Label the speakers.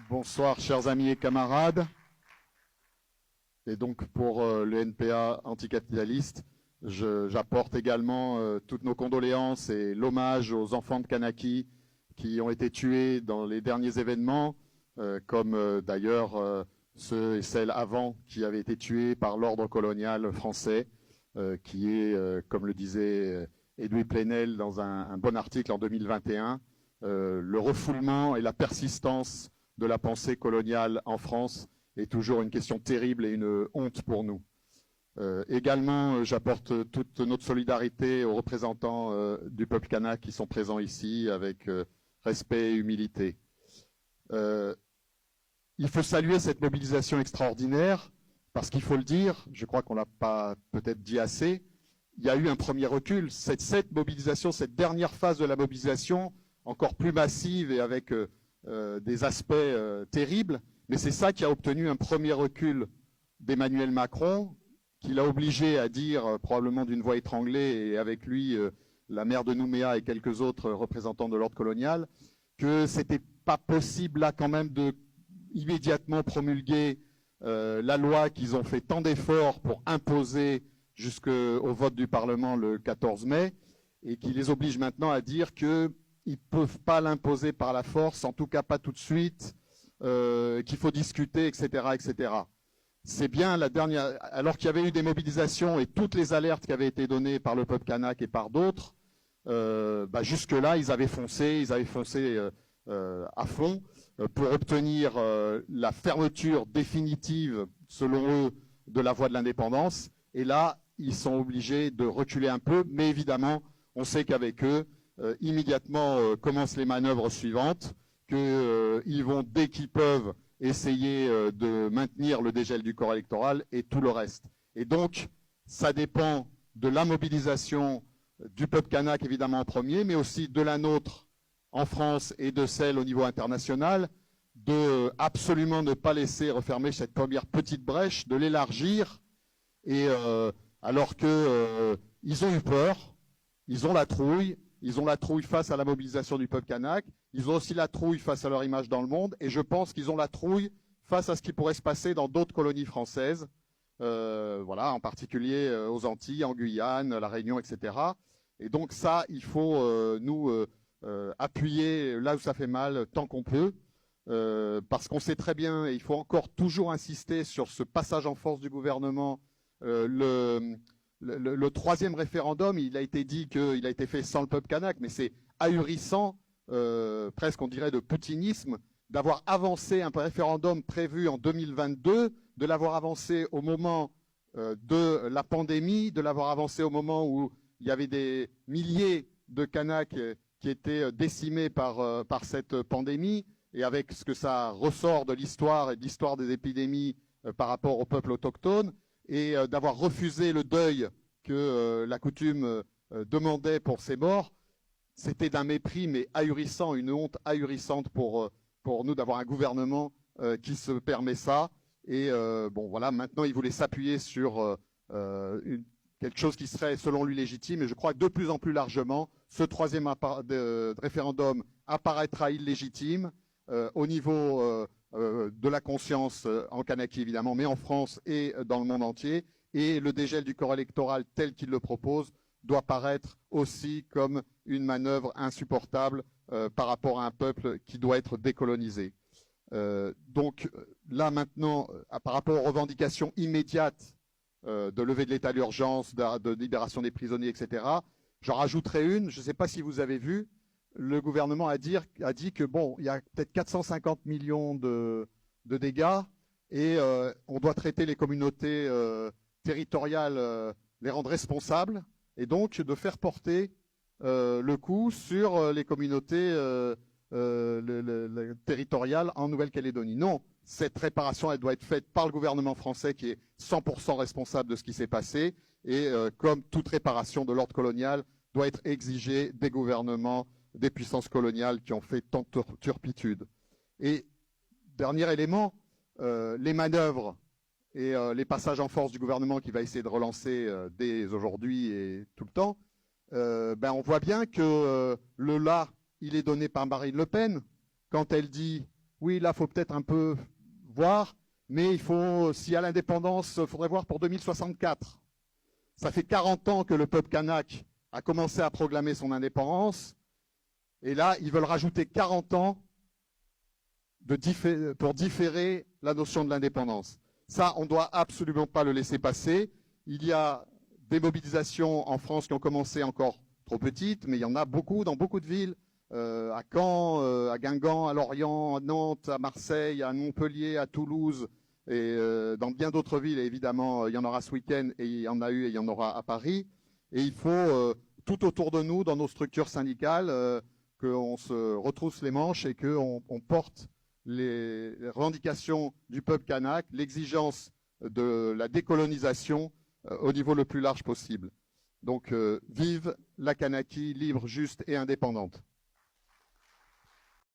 Speaker 1: Bonsoir, chers amis et camarades. Et donc, pour le NPA anticapitaliste, j'apporte également toutes nos condoléances et l'hommage aux enfants de Kanaki qui ont été tués dans les derniers événements, comme d'ailleurs ceux et celles avant qui avaient été tués par l'ordre colonial français, qui est, comme le disait Edoui Plenel dans un bon article en 2021, le refoulement et la persistance de la pensée coloniale en France est toujours une question terrible et une honte pour nous. Également, j'apporte toute notre solidarité aux représentants du peuple kanak qui sont présents ici avec respect et humilité. Il faut saluer cette mobilisation extraordinaire parce qu'il faut le dire, je crois qu'on l'a pas peut-être dit assez, il y a eu un premier recul. Cette mobilisation, cette dernière phase de la mobilisation, encore plus massive et avec des aspects terribles, mais c'est ça qui a obtenu un premier recul d'Emmanuel Macron, qui l'a obligé à dire, probablement d'une voix étranglée, et avec lui la maire de Nouméa et quelques autres représentants de l'ordre colonial, que c'était pas possible là quand même de immédiatement promulguer la loi qu'ils ont fait tant d'efforts pour imposer jusqu'au vote du Parlement le 14 mai, et qui les oblige maintenant à dire qu'ils ne peuvent pas l'imposer par la force, en tout cas pas tout de suite, qu'il faut discuter, etc., etc. C'est bien la dernière, alors qu'il y avait eu des mobilisations et toutes les alertes qui avaient été données par le peuple kanak et par d'autres, jusque-là, ils avaient foncé à fond pour obtenir la fermeture définitive, selon eux, de la voie de l'indépendance. Et là, ils sont obligés de reculer un peu, mais évidemment, on sait qu'avec eux, immédiatement commencent les manœuvres suivantes, qu'ils vont, dès qu'ils peuvent, essayer de maintenir le dégel du corps électoral et tout le reste. Et donc, ça dépend de la mobilisation du peuple kanak, évidemment, en premier, mais aussi de la nôtre en France et de celle au niveau international, de absolument ne pas laisser refermer cette première petite brèche, de l'élargir, et alors que ils ont eu peur, ils ont la trouille face à la mobilisation du peuple kanak, ils ont aussi la trouille face à leur image dans le monde, et je pense qu'ils ont la trouille face à ce qui pourrait se passer dans d'autres colonies françaises, voilà, en particulier aux Antilles, en Guyane, la Réunion, etc. Et donc ça, il faut nous appuyer là où ça fait mal tant qu'on peut, parce qu'on sait très bien, et il faut encore toujours insister sur ce passage en force du gouvernement, le troisième référendum, il a été dit qu'il a été fait sans le peuple kanak, mais c'est ahurissant, presque on dirait de poutinisme, d'avoir avancé un référendum prévu en 2022, de l'avoir avancé au moment de la pandémie, de l'avoir avancé au moment où il y avait des milliers de Kanaks qui étaient décimés par cette pandémie, et avec ce que ça ressort de l'histoire et de l'histoire des épidémies par rapport au peuple autochtone, et d'avoir refusé le deuil que la coutume demandait pour ces morts. C'était d'un mépris, mais ahurissant, une honte ahurissante pour nous d'avoir un gouvernement qui se permet ça. Et bon, voilà, maintenant, il voulait s'appuyer sur quelque chose qui serait, selon lui, légitime. Et je crois que de plus en plus largement, ce troisième référendum apparaîtra illégitime au niveau de la conscience en Kanaki, évidemment, mais en France et dans le monde entier. Et le dégel du corps électoral tel qu'il le propose doit paraître aussi comme une manœuvre insupportable par rapport à un peuple qui doit être décolonisé. Donc là maintenant, par rapport aux revendications immédiates de levée de l'état d'urgence, de libération des prisonniers, etc., j'en rajouterai une, je ne sais pas si vous avez vu, le gouvernement a dit que bon, il y a peut-être 450 millions de dégâts et on doit traiter les communautés territoriales, les rendre responsables, et donc de faire porter le coup sur les communautés territoriales en Nouvelle-Calédonie. Non, cette réparation, elle doit être faite par le gouvernement français qui est 100% responsable de ce qui s'est passé, et comme toute réparation de l'ordre colonial, doit être exigée des gouvernements des puissances coloniales qui ont fait tant de turpitudes. Et dernier élément, les manœuvres et les passages en force du gouvernement qui va essayer de relancer dès aujourd'hui et tout le temps, on voit bien que le là, il est donné par Marine Le Pen quand elle dit oui, là, il faut peut-être un peu voir, mais il faut, s'il y a l'indépendance, il faudrait voir pour 2064. Ça fait 40 ans que le peuple kanak a commencé à proclamer son indépendance, et là, ils veulent rajouter 40 ans pour différer la notion de l'indépendance. Ça, on ne doit absolument pas le laisser passer. Il y a des mobilisations en France qui ont commencé encore trop petites, mais il y en a beaucoup dans beaucoup de villes, à Caen, à Guingamp, à Lorient, à Nantes, à Marseille, à Montpellier, à Toulouse, et dans bien d'autres villes. Et évidemment, il y en aura ce week-end, et il y en a eu, et il y en aura à Paris. Et il faut, tout autour de nous, dans nos structures syndicales, qu'on se retrousse les manches et qu'on porte les revendications du peuple kanak, l'exigence de la décolonisation au niveau le plus large possible. Donc, vive la Kanaki libre, juste et indépendante.